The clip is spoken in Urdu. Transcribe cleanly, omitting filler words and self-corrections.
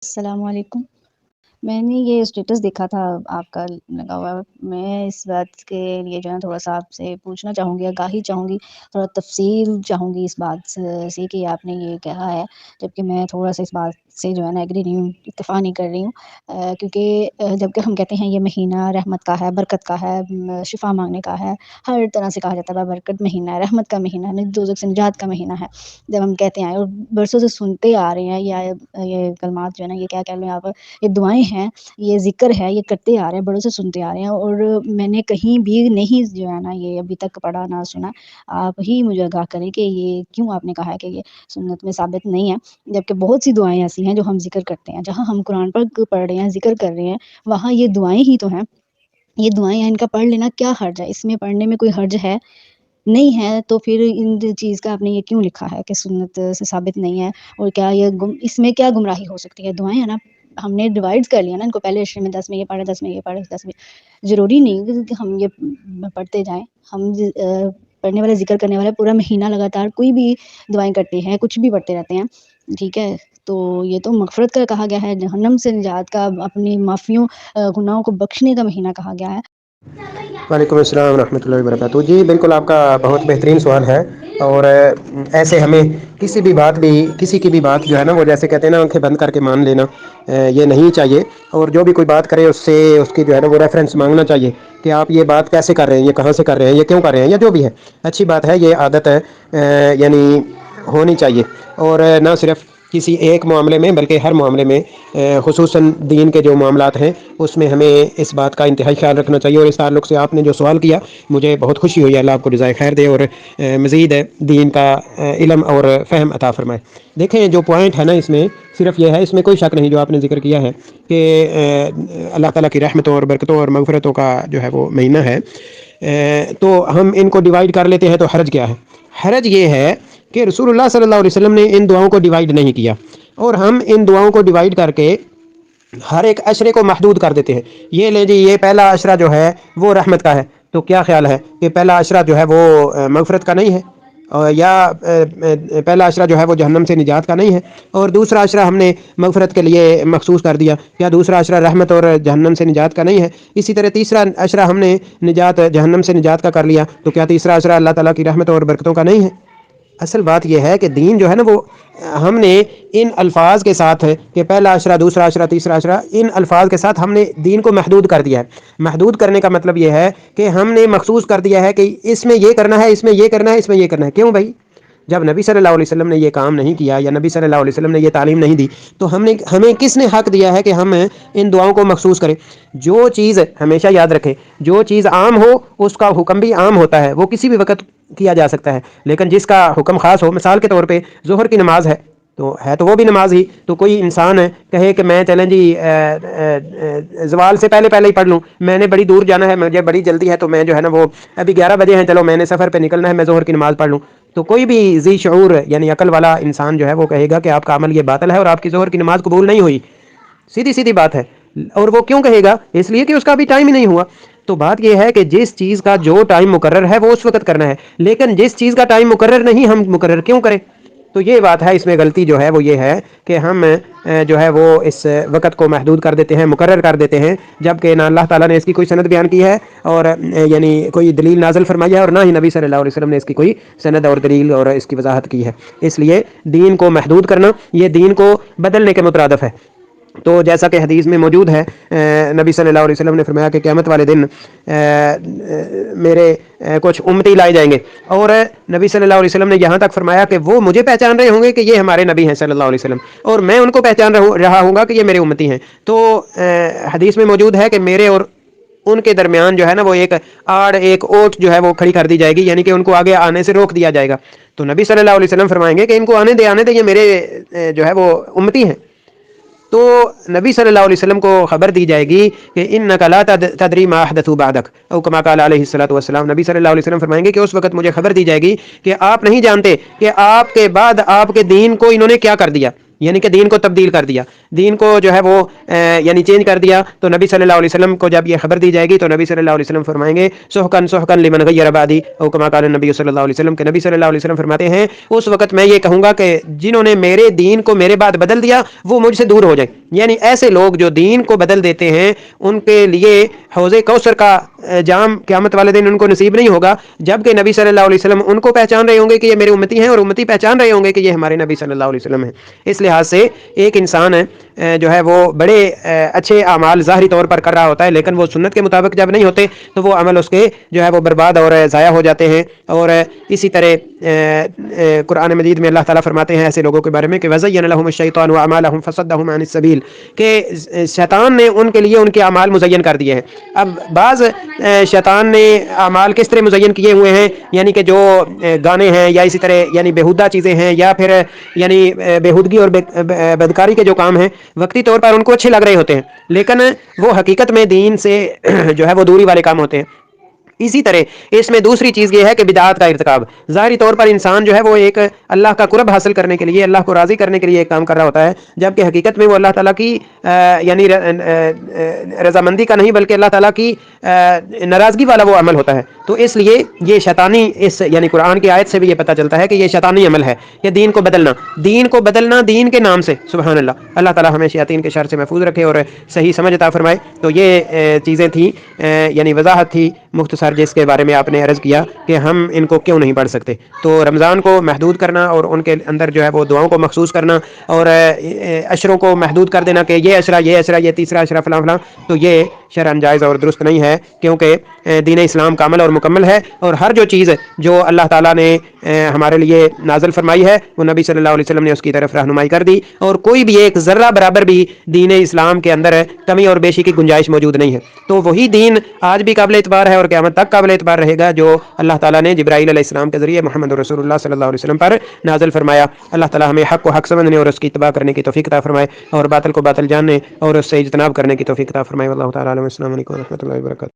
السلام علیکم۔ میں نے یہ اسٹیٹس دیکھا تھا آپ کا لگا ہوا، میں اس بات کے لیے جو ہے تھوڑا سا آپ سے پوچھنا چاہوں گی، آگاہی چاہوں گی، تھوڑا تفصیل چاہوں گی اس بات سے کہ آپ نے یہ کہا ہے، جبکہ میں تھوڑا سا اس بات سے جو ہے نا ایگری نہیں ہوں، اتفاق نہیں کر رہی ہوں، کیونکہ جب کہ ہم کہتے ہیں یہ مہینہ رحمت کا ہے، برکت کا ہے، شفا مانگنے کا ہے، ہر طرح سے کہا جاتا ہے برکت مہینہ ہے، رحمت کا مہینہ ہے، دوزخ سے نجات کا مہینہ ہے، جب ہم کہتے ہیں اور برسوں سے سنتے آ رہے ہیں یہ کلمات جو ہے نا، یہ کیا کہہ لیں آپ، یہ دعائیں ہیں، یہ ذکر ہے، یہ کرتے آ رہے ہیں، بڑوں سے سنتے آ رہے ہیں، اور میں نے کہیں بھی نہیں جو ہے نا یہ ابھی تک پڑھا نہ سنا۔ آپ ہی مجھے آگاہ کریں کہ یہ کیوں آپ نے کہا ہے کہ یہ سنت میں ثابت نہیں ہے، جبکہ بہت سی دعائیں ایسی ہیں جو ہم ذکر کرتے ہیں، جہاں ہم قرآن پڑھ رہے ہیں، ذکر کر رہے ہیں، وہاں یہ دعائیں ہی تو ہیں، یہ دعائیں ہیں، ان کا پڑھ لینا کیا حرج ہے؟ اس میں پڑھنے میں کوئی حرج ہے نہیں ہے، تو پھر ان چیز کا آپ نے یہ کیوں لکھا ہے کہ سنت سے ثابت نہیں ہے؟ اور کیا یہ اس میں کیا گمراہی ہو سکتی ہے؟ دعائیں ہیں نا، ہم نے ڈیوائڈ کر لیا نا ان کو، پہلے عشرے میں 10 میں یہ پڑھے، 10 میں یہ پڑھے، 10 میں، ضروری نہیں کہ ہم یہ پڑھتے جائیں، ہم پڑھنے والے، ذکر کرنے والے پورا مہینہ لگاتار کوئی بھی دعائیں کرتے ہیں، کچھ بھی پڑھتے رہتے ہیں، ٹھیک ہے؟ تو یہ تو مغفرت کا کہا گیا ہے، جہنم سے نجات کا، اپنی معافیوں، گناہوں کو بخشنے کا مہینہ کہا گیا ہے۔ وعلیکم السلام ورحمۃ اللہ وبرکاتہ۔ جی بالکل، آپ کا بہت بہترین سوال ہے، اور ایسے ہمیں کسی کی بھی بات جو ہے نا، وہ جیسے کہتے ہیں نا، آنکھیں بند کر کے مان لینا، یہ نہیں چاہیے، اور جو بھی کوئی بات کرے اس سے اس کی جو ہے نا وہ ریفرنس مانگنا چاہیے کہ آپ یہ بات کیسے کر رہے ہیں، یہ کہاں سے کر رہے ہیں، یہ کیوں کر رہے ہیں، یا جو بھی ہے اچھی بات ہے، یہ عادت ہے یعنی ہونی چاہیے، اور نہ صرف کسی ایک معاملے میں بلکہ ہر معاملے میں، خصوصاً دین کے جو معاملات ہیں اس میں ہمیں اس بات کا انتہائی خیال رکھنا چاہیے۔ اور اس تعلق سے آپ نے جو سوال کیا، مجھے بہت خوشی ہوئی، اللہ آپ کو جزائے خیر دے، اور مزید دین کا علم اور فہم عطا فرمائے۔ دیکھیں، جو پوائنٹ ہے نا اس میں صرف یہ ہے، اس میں کوئی شک نہیں جو آپ نے ذکر کیا ہے کہ اللہ تعالیٰ کی رحمتوں اور برکتوں اور مغفرتوں کا جو ہے وہ مہینہ ہے، تو ہم ان کو ڈیوائیڈ کر لیتے ہیں، تو حرج کیا ہے؟ حرج یہ ہے کہ رسول اللہ صلی اللہ علیہ وسلم نے ان دعاؤں کو ڈیوائیڈ نہیں کیا، اور ہم ان دعاؤں کو ڈیوائیڈ کر کے ہر ایک عشرے کو محدود کر دیتے ہیں۔ یہ لیں جی، یہ پہلا عشرہ جو ہے وہ رحمت کا ہے، تو کیا خیال ہے کہ پہلا عشرہ جو ہے وہ مغفرت کا نہیں ہے؟ یا پہلا عشرہ جو ہے وہ جہنم سے نجات کا نہیں ہے؟ اور دوسرا عشرہ ہم نے مغفرت کے لیے مخصوص کر دیا، کیا دوسرا عشرہ رحمت اور جہنم سے نجات کا نہیں ہے؟ اسی طرح تیسرا عشرہ ہم نے جہنم سے نجات کا کر لیا، تو کیا تیسرا عشرہ اللہ تعالیٰ کی رحمت اور برکتوں کا نہیں ہے؟ اصل بات یہ ہے کہ دین جو ہے نا، وہ ہم نے ان الفاظ کے ساتھ کہ پہلا عشرہ، دوسرا عشرہ، تیسرا عشرہ، ان الفاظ کے ساتھ ہم نے دین کو محدود کر دیا ہے۔ محدود کرنے کا مطلب یہ ہے کہ ہم نے مخصوص کر دیا ہے کہ اس میں یہ کرنا ہے، اس میں یہ کرنا ہے، اس میں یہ کرنا ہے۔ کیوں بھائی؟ جب نبی صلی اللہ علیہ وسلم نے یہ کام نہیں کیا، یا نبی صلی اللہ علیہ وسلم نے یہ تعلیم نہیں دی، تو ہمیں کس نے حق دیا ہے کہ ہم ان دعاؤں کو مخصوص کریں؟ جو چیز، ہمیشہ یاد رکھیں، جو چیز عام ہو اس کا حکم بھی عام ہوتا ہے، وہ کسی بھی وقت کیا جا سکتا ہے، لیکن جس کا حکم خاص ہو، مثال کے طور پہ ظہر کی نماز تو وہ بھی نماز ہی، تو کوئی انسان کہے کہ میں چلیں جی زوال سے پہلے ہی پڑھ لوں، میں نے بڑی دور جانا ہے، مجھے بڑی جلدی ہے، تو میں جو ہے نا وہ ابھی 11 بجے ہیں، چلو میں نے سفر پہ نکلنا ہے، میں ظہر کی نماز پڑھ لوں، تو کوئی بھی ذی شعور یعنی عقل والا انسان جو ہے وہ کہے گا کہ آپ کا عمل یہ باطل ہے اور آپ کی ظہر کی نماز قبول نہیں ہوئی۔ سیدھی سیدھی بات ہے۔ اور وہ کیوں کہے گا؟ اس لیے کہ اس کا بھی ٹائم ہی نہیں ہوا۔ تو بات یہ ہے کہ جس چیز کا جو ٹائم مقرر ہے وہ اس وقت کرنا ہے، لیکن جس چیز کا ٹائم مقرر نہیں، ہم مقرر کیوں کریں؟ تو یہ بات ہے، اس میں غلطی جو ہے وہ یہ ہے کہ ہم جو ہے وہ اس وقت کو محدود کر دیتے ہیں، مقرر کر دیتے ہیں، جبکہ نہ اللہ تعالیٰ نے اس کی کوئی سند بیان کی ہے، اور یعنی کوئی دلیل نازل فرمائی ہے، اور نہ ہی نبی صلی اللہ علیہ وسلم نے اس کی کوئی سند اور دلیل اور اس کی وضاحت کی ہے۔ اس لیے دین کو محدود کرنا یہ دین کو بدلنے کے مترادف ہے۔ تو جیسا کہ حدیث میں موجود ہے، نبی صلی اللہ علیہ وسلم نے فرمایا کہ قیامت والے دن میرے کچھ امتی لائے جائیں گے، اور نبی صلی اللہ علیہ وسلم نے یہاں تک فرمایا کہ وہ مجھے پہچان رہے ہوں گے کہ یہ ہمارے نبی ہیں صلی اللہ علیہ وسلم، اور میں ان کو پہچان رہا ہوں گا کہ یہ میرے امتی ہیں۔ تو حدیث میں موجود ہے کہ میرے اور ان کے درمیان جو ہے نا وہ ایک اوٹ جو ہے وہ کھڑی کر دی جائے گی، یعنی کہ ان کو آگے آنے سے روک دیا جائے گا۔ تو نبی صلی اللہ علیہ وسلم فرمائیں گے کہ ان کو آنے دے، یہ میرے جو ہے وہ امتی ہیں۔ تو نبی صلی اللہ علیہ وسلم کو خبر دی جائے گی کہ انک لا تدری ما احدثوا بعدک، او کما قال علیہ الصلوۃ والسلام۔ نبی صلی اللہ علیہ وسلم فرمائیں گے کہ اس وقت مجھے خبر دی جائے گی کہ آپ نہیں جانتے کہ آپ کے بعد آپ کے دین کو انہوں نے کیا کر دیا، یعنی کہ دین کو تبدیل کر دیا۔ دین کو جو ہے وہ یعنی چینج کر دیا، تو نبی صلی اللہ علیہ وسلم کو جب یہ خبر دی جائے گی تو نبی صلی اللہ علیہ وسلم فرمائیں گے سحقن سحقن لمن غیر بعدی، او کما قال نبی صلی اللہ علیہ وسلم، کہ نبی صلی اللہ علیہ وسلم فرماتے ہیں اس وقت میں یہ کہوں گا کہ جنہوں نے میرے دین کو میرے بعد بدل دیا وہ مجھ سے دور ہو جائیں۔ یعنی ایسے لوگ جو دین کو بدل دیتے ہیں ان کے لیے حوض کوثر کا جام قیامت والے دن ان کو نصیب نہیں ہوگا، جبکہ نبی صلی اللہ علیہ وسلم ان کو پہچان رہے ہوں گے کہ یہ میرے امتی ہیں، اور امتی پہچان رہے ہوں گے کہ یہ ہمارے نبی صلی اللہ علیہ وسلم ہیں۔ اس لحاظ سے ایک انسان جو ہے وہ بڑے اچھے اعمال ظاہری طور پر کر رہا ہوتا ہے، لیکن وہ سنت کے مطابق جب نہیں ہوتے تو وہ عمل اس کے جو ہے وہ برباد اور ضائع ہو جاتے ہیں۔ اور اسی طرح قرآن مجید میں اللہ تعالیٰ فرماتے ہیں ایسے لوگوں کے بارے میں کہ وَزَيَّنَ لَهُمُ الشَّيْطَانُ أَعْمَالَهُمْ فَصَدَّهُمْ عَنِ السَّبِيلِ، کہ شیطان نے ان کے لیے ان کے اعمال مزین کر دیے ہیں۔ اب بعض شیطان نے اعمال کس طرح مزین کیے ہوئے ہیں، یعنی کہ جو گانے ہیں یا اسی طرح یعنی بیہودہ چیزیں ہیں یا پھر یعنی بیہودگی اور بدکاری کے جو کام ہیں وقتی طور پر ان کو اچھے لگ رہے ہوتے ہیں، لیکن وہ حقیقت میں دین سے جو ہے وہ دوری والے کام ہوتے ہیں۔ اسی طرح اس میں دوسری چیز یہ ہے کہ بدعات کا ارتکاب، ظاہری طور پر انسان جو ہے وہ ایک اللہ کا قرب حاصل کرنے کے لیے، اللہ کو راضی کرنے کے لیے ایک کام کر رہا ہوتا ہے، جبکہ حقیقت میں وہ اللہ تعالیٰ کی یعنی رضامندی کا نہیں بلکہ اللہ تعالیٰ کی ناراضگی والا وہ عمل ہوتا ہے۔ تو اس لیے یہ شیطانی اس یعنی قرآن کی آیت سے بھی یہ پتہ چلتا ہے کہ یہ شیطانی عمل ہے، یہ دین کو بدلنا دین کے نام سے، سبحان اللہ۔ اللہ تعالیٰ ہمیں شیاطین کے شر سے محفوظ رکھے اور صحیح سمجھ عطا فرمائے۔ تو یہ چیزیں تھیں یعنی وضاحت تھی مختصر جس کے بارے میں آپ نے عرض کیا کہ ہم ان کو کیوں نہیں پڑھ سکتے۔ تو رمضان کو محدود کرنا اور ان کے اندر جو ہے وہ دعاؤں کو مخصوص کرنا اور عشروں کو محدود کر دینا کہ یہ عشرہ یہ تیسرا عشرہ فلاں فلاں، تو یہ شرعاً جائز اور درست نہیں ہے، کیونکہ دین اسلام کامل اور مکمل ہے، اور ہر جو چیز جو اللہ تعالیٰ نے ہمارے لیے نازل فرمائی ہے وہ نبی صلی اللہ علیہ وسلم نے اس کی طرف رہنمائی کر دی، اور کوئی بھی ایک ذرہ برابر بھی دین اسلام کے اندر کمی اور بیشی کی گنجائش موجود نہیں ہے۔ تو وہی دین آج بھی قابل اعتبار ہے اور قیامت تک قابل اعتبار رہے گا جو اللہ تعالیٰ نے جبرائیل علیہ السلام کے ذریعے محمد رسول اللہ صلی اللہ علیہ وسلم پر نازل فرمایا۔ اللہ تعالیٰ ہمیں حق کو حق سمجھنے اور اس کی اتباع کرنے کی توفیق عطا فرمائے، اور باطل کو باطل جاننے اور اس سے اجتناب کرنے کی توفیق عطا فرمائے۔ واللہ تعالیٰ علیہ، السلام علیکم و رحمۃ اللہ وبرکاتہ۔